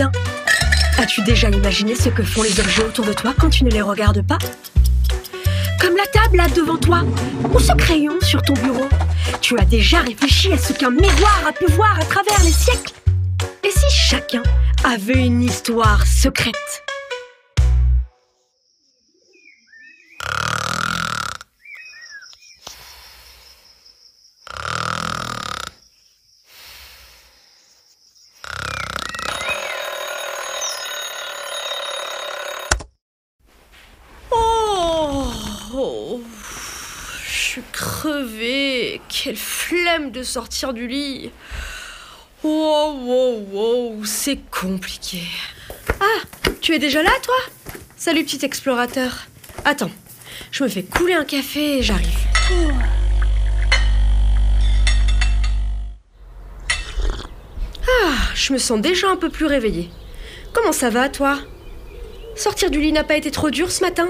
bien. As-tu déjà imaginé ce que font les objets autour de toi quand tu ne les regardes pas? Comme la table là devant toi, ou ce crayon sur ton bureau. Tu as déjà réfléchi à ce qu'un miroir a pu voir à travers les siècles? Et si chacun avait une histoire secrète? Oh, je suis crevée. Quelle flemme de sortir du lit. Wow, c'est compliqué. Ah, tu es déjà là, toi? Salut, petit explorateur. Attends, je me fais couler un café et j'arrive. Ah, je me sens déjà un peu plus réveillée. Comment ça va, toi? Sortir du lit n'a pas été trop dur ce matin?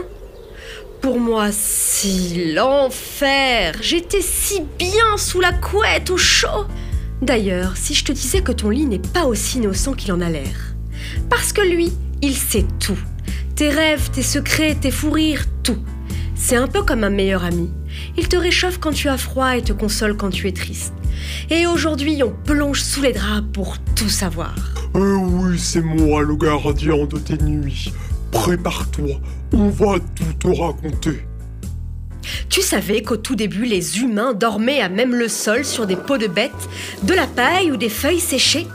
Pour moi, si l'enfer. J'étais si bien sous la couette, au chaud. D'ailleurs, si je te disais que ton lit n'est pas aussi innocent qu'il en a l'air. Parce que lui, il sait tout. Tes rêves, tes secrets, tes fous rires, tout. C'est un peu comme un meilleur ami. Il te réchauffe quand tu as froid et te console quand tu es triste. Et aujourd'hui, on plonge sous les draps pour tout savoir. Oui, c'est moi le gardien de tes nuits. Prépare-toi, on va tout te raconter. Tu savais qu'au tout début, les humains dormaient à même le sol sur des peaux de bêtes, de la paille ou des feuilles séchées?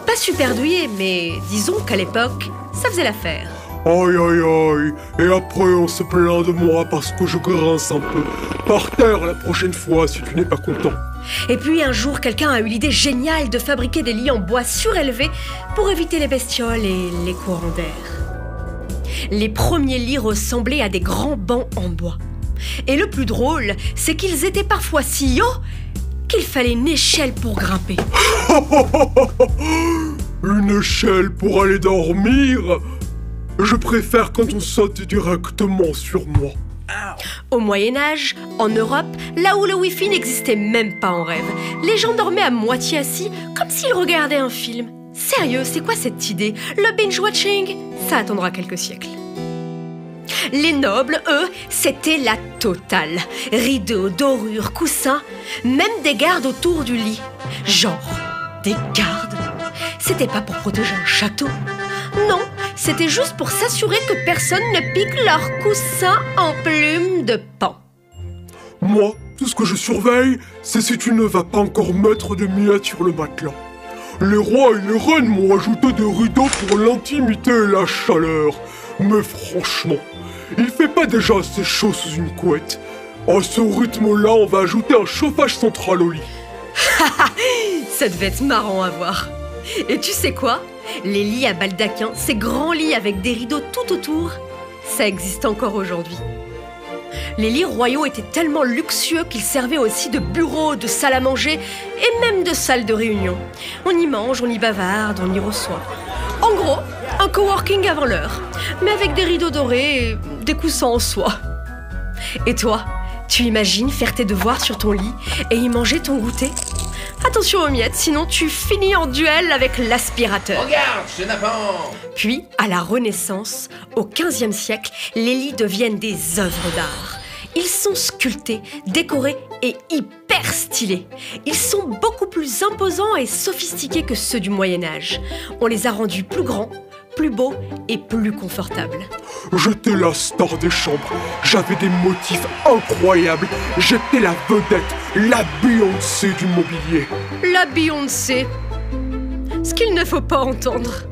Pas super douillé, mais disons qu'à l'époque, ça faisait l'affaire. Aïe, et après on se plaint de moi parce que je grince un peu. Par terre la prochaine fois si tu n'es pas content. Et puis un jour, quelqu'un a eu l'idée géniale de fabriquer des lits en bois surélevé pour éviter les bestioles et les courants d'air. Les premiers lits ressemblaient à des grands bancs en bois. Et le plus drôle, c'est qu'ils étaient parfois si hauts qu'il fallait une échelle pour grimper. Une échelle pour aller dormir? Je préfère quand on saute directement sur moi. Au Moyen-Âge, en Europe, là où le Wi-Fi n'existait même pas en rêve, les gens dormaient à moitié assis, comme s'ils regardaient un film. Sérieux, c'est quoi cette idée? Le binge-watching? Ça attendra quelques siècles. Les nobles, eux, c'était la totale. Rideaux, dorures, coussins, même des gardes autour du lit. Genre, des gardes? C'était pas pour protéger un château. Non, c'était juste pour s'assurer que personne ne pique leurs coussins en plumes de paon. Moi, tout ce que je surveille, c'est si tu ne vas pas encore mettre de miettes sur le matelas. Les rois et les reines m'ont ajouté des rideaux pour l'intimité et la chaleur. Mais franchement, il fait pas déjà assez chaud sous une couette. À ce rythme-là, on va ajouter un chauffage central au lit. Ça devait être marrant à voir. Et tu sais quoi? Les lits à baldaquin, ces grands lits avec des rideaux tout autour, ça existe encore aujourd'hui. Les lits royaux étaient tellement luxueux qu'ils servaient aussi de bureaux, de salles à manger et même de salles de réunion. On y mange, on y bavarde, on y reçoit. En gros, un coworking avant l'heure, mais avec des rideaux dorés et des coussins en soie. Et toi, tu imagines faire tes devoirs sur ton lit et y manger ton goûter? Attention aux miettes, sinon tu finis en duel avec l'aspirateur. Regarde, chenapan! Puis, à la Renaissance, au XVe siècle, les lits deviennent des œuvres d'art. Ils sont sculptés, décorés et hyper stylés. Ils sont beaucoup plus imposants et sophistiqués que ceux du Moyen-Âge. On les a rendus plus grands, plus beaux et plus confortables. J'étais la star des chambres, j'avais des motifs incroyables, j'étais la vedette, la Beyoncé du mobilier. La Beyoncé. Ce qu'il ne faut pas entendre.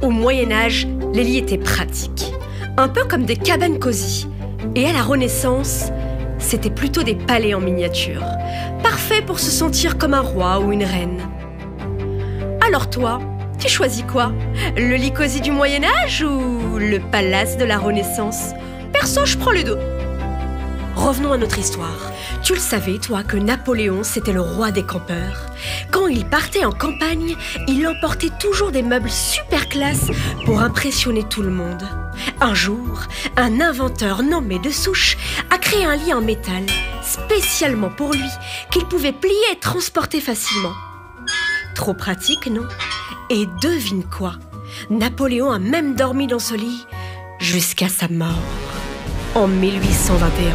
Au Moyen-Âge, les lits étaient pratiques, un peu comme des cabanes cosy. Et à la Renaissance, c'était plutôt des palais en miniature, parfaits pour se sentir comme un roi ou une reine. Alors toi, tu choisis quoi? Le lit cosy du Moyen-Âge ou le palace de la Renaissance? Perso, je prends les deux. Revenons à notre histoire. Tu le savais, toi, que Napoléon, c'était le roi des campeurs? Quand il partait en campagne, il emportait toujours des meubles super classe pour impressionner tout le monde. Un jour, un inventeur nommé de Souche a créé un lit en métal, spécialement pour lui, qu'il pouvait plier et transporter facilement. Trop pratique, non? Et devine quoi? Napoléon a même dormi dans ce lit jusqu'à sa mort, en 1821.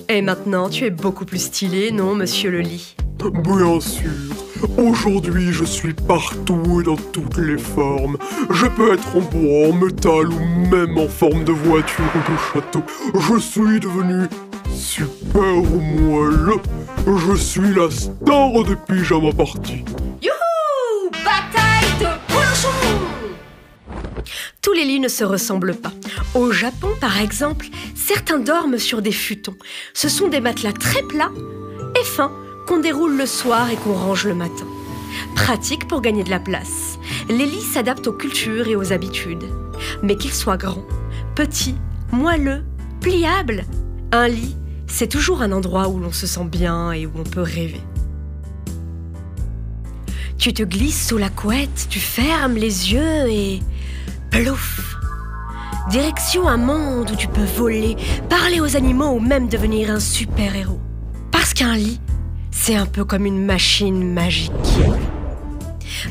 Et maintenant, tu es beaucoup plus stylé, non, monsieur le lit? Bien sûr. Aujourd'hui, je suis partout et dans toutes les formes. Je peux être en bois, en métal ou même en forme de voiture ou de château. Je suis devenu super moelleux. Je suis la star des pyjama parties. Youhou! Bataille de bolochons! Tous les lits ne se ressemblent pas. Au Japon, par exemple, certains dorment sur des futons. Ce sont des matelas très plats et fins qu'on déroule le soir et qu'on range le matin. Pratique pour gagner de la place. Les lits s'adaptent aux cultures et aux habitudes. Mais qu'ils soient grands, petits, moelleux, pliables, un lit, c'est toujours un endroit où l'on se sent bien et où on peut rêver. Tu te glisses sous la couette, tu fermes les yeux et... plouf! Direction un monde où tu peux voler, parler aux animaux ou même devenir un super-héros. Parce qu'un lit, c'est un peu comme une machine magique.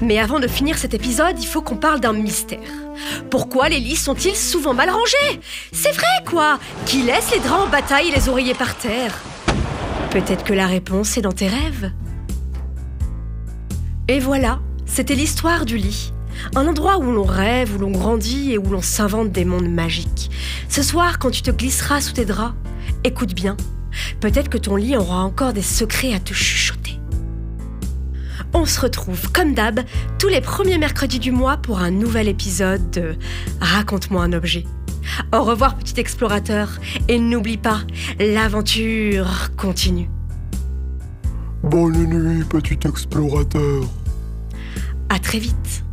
Mais avant de finir cet épisode, il faut qu'on parle d'un mystère. Pourquoi les lits sont-ils souvent mal rangés? C'est vrai, quoi! Qui laisse les draps en bataille et les oreillers par terre? Peut-être que la réponse est dans tes rêves. Et voilà, c'était l'histoire du lit. Un endroit où l'on rêve, où l'on grandit et où l'on s'invente des mondes magiques. Ce soir, quand tu te glisseras sous tes draps, écoute bien. Peut-être que ton lit aura encore des secrets à te chuchoter. On se retrouve, comme d'hab, tous les premiers mercredis du mois pour un nouvel épisode de Raconte-moi un objet. Au revoir, petit explorateur, et n'oublie pas, l'aventure continue. Bonne nuit, petit explorateur. À très vite.